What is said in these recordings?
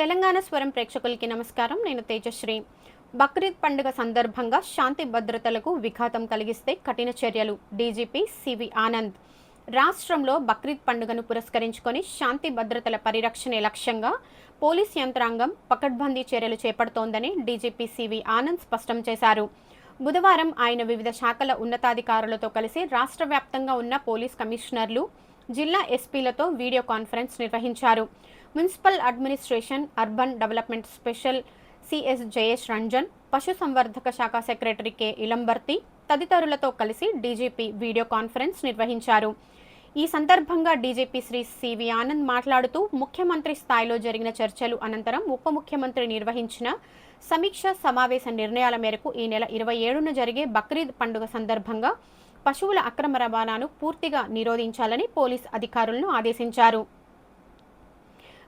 తెలంగాణ స్వరం ప్రేక్షకులకి నమస్కారం. నేను తేజశ్రీ. బక్రీద్ పండుగ సందర్భంగా శాంతి భద్రతలకు విఘాతం కలిగిస్తే కఠిన చర్యలు. DGP CV Anand. రాష్ట్రంలో బక్రీద్ పండుగను పురస్కరించుకొని శాంతి భద్రతల పరిరక్షణే లక్ష్యంగా పోలీస్ యంత్రాంగం పకడ్బందీ చర్యలు చేపడుతోందని డీజీపీ సివి ఆనంద్ స్పష్టం చేశారు. బుధవారం ఆయన వివిధ శాఖల ఉన్నతాధికారులతో కలిసి రాష్ట్ర వ్యాప్తంగా ఉన్న పోలీస్ కమిషనర్లు, జిల్లా ఎస్పీలతో వీడియో కాన్ఫరెన్స్ నిర్వహించారు. Municipal administration, urban development special CS Jayesh Ranjan, పశుసంవర్ధక శాఖ సెక్రటరీ కె ఇలంబర్తి తదితరులతో కలిసి డీజీపీ వీడియో కాన్ఫరెన్స్ నిర్వహించారు. ఈ సందర్భంగా డీజీపీ శ్రీ సివి ఆనంద్ మాట్లాడుతూ ముఖ్యమంత్రి స్థాయిలో జరిగిన చర్చలు అనంతరం ఉప ముఖ్యమంత్రి నిర్వహించిన సమీక్ష సమావేశ నిర్ణయాల మేరకు ఈ నెల 27న జరిగే బక్రీద్ పండుగ సందర్భంగా పశువుల అక్రమ రవాణాను పూర్తిగా నిరోధించాలని పోలీస్ అధికారులను ఆదేశించారు.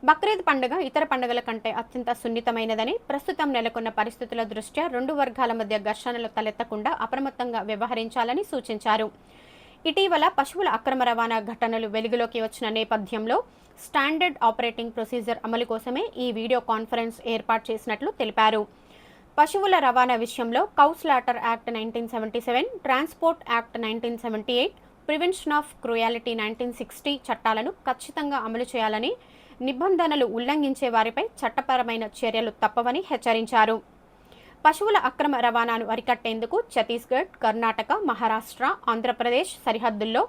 బక్రీద్ పండుగ ఇతర పండుగల కంటే అత్యంత సున్నితమైనదని, ప్రస్తుతం నెలకొన్న పరిస్థితుల దృష్ట్యా రెండు వర్గాల మధ్య ఘర్షణలు తలెత్తకుండా అప్రమత్తంగా వ్యవహరించాలని సూచించారు. ఇటీవల పశువుల అక్రమ రవాణా ఘటనలు వెలుగులోకి వచ్చిన నేపథ్యంలో స్టాండర్డ్ ఆపరేటింగ్ ప్రొసీజర్ అమలు కోసమే ఈ వీడియో కాన్ఫరెన్స్ ఏర్పాటు చేసినట్లు తెలిపారు. పశువుల రవాణా విషయంలో cow slaughter act 1977, transport act 1978, prevention of cruelty 1960 చట్టాలను ఖచ్చితంగా అమలు చేయాలని, నిబంధనలు ఉల్లంఘించే వారిపై చట్టపరమైన చర్యలు తప్పవని హెచ్చరించారు. పశువుల అక్రమ రవాణాను అరికట్టేందుకు ఛత్తీస్గఢ్, కర్ణాటక, మహారాష్ట్ర, ఆంధ్రప్రదేశ్ సరిహద్దుల్లో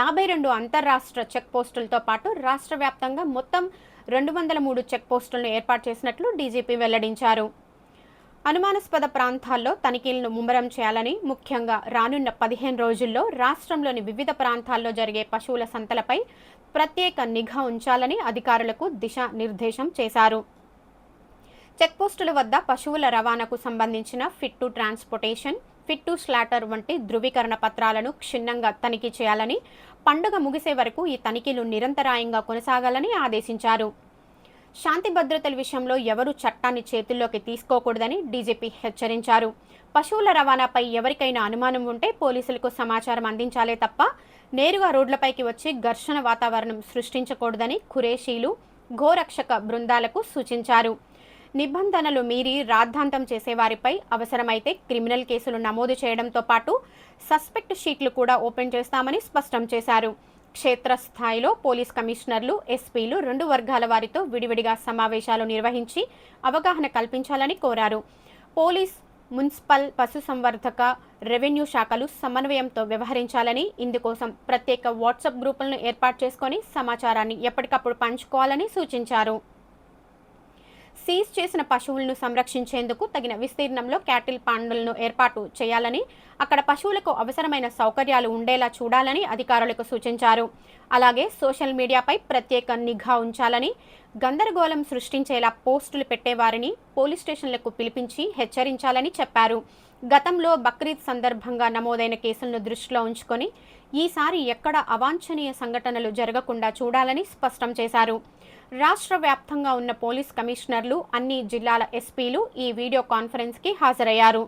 52 అంతర్రాష్ట్ర చెక్ పోస్టులతో పాటు రాష్ట్ర వ్యాప్తంగా మొత్తం 203 చెక్ పోస్టులను ఏర్పాటు చేసినట్లు డీజీపీ వెల్లడించారు. అనుమానాస్పద ప్రాంతాల్లో తనిఖీలను ముమ్మరం చేయాలని, ముఖ్యంగా రానున్న 15 రోజుల్లో రాష్ట్రంలోని వివిధ ప్రాంతాల్లో జరిగే పశువుల సంతలపై ప్రత్యేక నిఘా ఉంచాలని అధికారులకు దిశానిర్దేశం చేశారు. చెక్పోస్టుల వద్ద పశువుల రవాణాకు సంబంధించిన fit to transportation, fit to slaughter వంటి ధృవీకరణ పత్రాలను క్షుణ్ణంగా తనిఖీ చేయాలని, పండుగ ముగిసే వరకు ఈ తనిఖీలు నిరంతరాయంగా కొనసాగాలని ఆదేశించారు. శాంతి భద్రతల విషయంలో ఎవరూ చట్టాన్ని చేతుల్లోకి తీసుకోకూడదని డీజీపీ హెచ్చరించారు. పశువుల రవాణాపై ఎవరికైనా అనుమానం ఉంటే పోలీసులకు సమాచారం అందించాలే తప్ప నేరుగా రోడ్లపైకి వచ్చి ఘర్షణ వాతావరణం సృష్టించకూడదని ఖురేషీలు, గోరక్షక బృందాలకు సూచించారు. నిబంధనలు మీరి రాద్ధాంతం చేసేవారిపై అవసరమైతే క్రిమినల్ కేసులు నమోదు చేయడంతో పాటు సస్పెక్ట్ షీట్లు కూడా ఓపెన్ చేస్తామని స్పష్టం చేశారు. క్షేత్రస్థాయిలో పోలీస్ కమిషనర్లు, ఎస్పీలు రెండు వర్గాల వారితో విడివిడిగా సమావేశాలు నిర్వహించి అవగాహన కల్పించాలని కోరారు. పోలీస్, మున్సిపల్, పశుసంవర్ధక, రెవెన్యూ శాఖలు సమన్వయంతో వ్యవహరించాలని, ఇందుకోసం ప్రత్యేక వాట్సాప్ గ్రూపులను ఏర్పాటు చేసుకొని సమాచారాన్ని ఎప్పటికప్పుడు పంచుకోవాలని సూచించారు. సీజ్ చేసిన పశువులను సంరక్షించేందుకు తగిన విస్తీర్ణంలో క్యాటిల్ పాండులను ఏర్పాటు చేయాలని, అక్కడ పశువులకు అవసరమైన సౌకర్యాలు ఉండేలా చూడాలని అధికారులకు సూచించారు. అలాగే సోషల్ మీడియాపై ప్రత్యేక నిఘా ఉంచాలని, గందరగోళం సృష్టించేలా పోస్టులు పెట్టేవారిని పోలీస్ స్టేషన్లకు పిలిపించి హెచ్చరించాలని చెప్పారు. గతంలో బక్రీద్ సందర్భంగా నమోదైన కేసులను దృష్టిలో ఉంచుకొని ఈసారి ఎక్కడ అవాంఛనీయ సంఘటనలు జరగకుండా చూడాలని స్పష్టం చేశారు. రాష్ట్ర వ్యాప్తంగా ఉన్న పోలీస్ కమిషనర్లు, అన్ని జిల్లాల ఎస్పీలు ఈ వీడియో కాన్ఫరెన్స్కి హాజరయ్యారు.